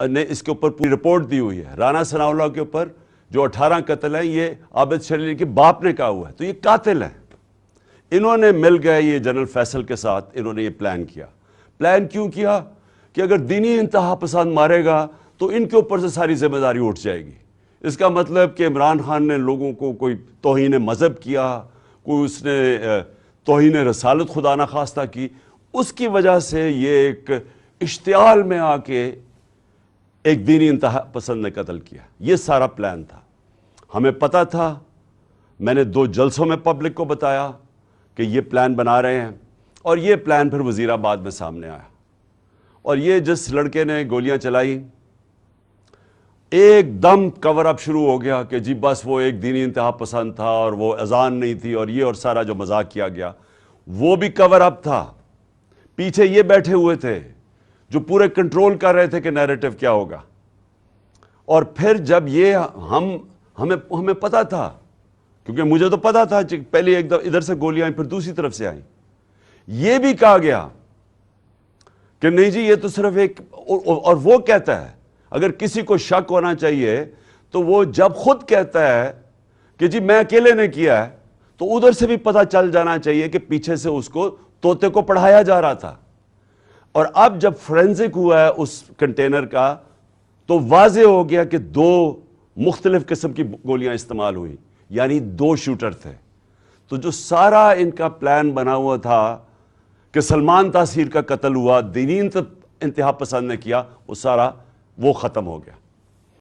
نے اس کے اوپر پوری رپورٹ دی ہوئی ہے. رانا ثناء اللہ کے اوپر جو 18 قتل ہیں یہ عابد شریف کے باپ نے کہا ہوا ہے. تو یہ قاتل ہیں. انہوں نے مل گئے یہ جنرل فیصل کے ساتھ، انہوں نے یہ پلان کیا. پلان کیوں کیا؟ کہ اگر دینی انتہا پسند مارے گا تو ان کے اوپر سے ساری ذمہ داری اٹھ جائے گی. اس کا مطلب کہ عمران خان نے لوگوں کو کوئی توہین مذہب کیا، کوئی اس نے توہین رسالت خدا نخواستہ کی، اس کی وجہ سے یہ ایک اشتعال میں آ کے ایک دینی انتہا پسند نے قتل کیا. یہ سارا پلان تھا. ہمیں پتہ تھا. میں نے 2 جلسوں میں پبلک کو بتایا کہ یہ پلان بنا رہے ہیں، اور یہ پلان پھر وزیر آباد میں سامنے آیا. اور یہ جس لڑکے نے گولیاں چلائی ایک دم کور اپ شروع ہو گیا کہ جی بس وہ ایک دینی انتہا پسند تھا اور وہ اذان نہیں تھی، اور یہ اور سارا جو مذاق کیا گیا وہ بھی کور اپ تھا. پیچھے یہ بیٹھے ہوئے تھے جو پورے کنٹرول کر رہے تھے کہ نیریٹو کیا ہوگا. اور پھر جب یہ ہمیں پتا تھا، کیونکہ مجھے تو پتا تھا کہ پہلے ایک دم ادھر سے گولیاں آئیں پھر دوسری طرف سے آئیں. یہ بھی کہا گیا کہ نہیں جی یہ تو صرف ایک، اور وہ کہتا ہے اگر کسی کو شک ہونا چاہیے تو وہ جب خود کہتا ہے کہ جی میں اکیلے نے کیا ہے تو ادھر سے بھی پتہ چل جانا چاہیے کہ پیچھے سے اس کو طوطے کو پڑھایا جا رہا تھا. اور اب جب فورینزک ہوا ہے اس کنٹینر کا تو واضح ہو گیا کہ 2 مختلف قسم کی گولیاں استعمال ہوئی، یعنی 2 شوٹر تھے. تو جو سارا ان کا پلان بنا ہوا تھا کہ سلمان تاثیر کا قتل ہوا، دینی انتہا پسند نے کیا، وہ سارا وہ ختم ہو گیا.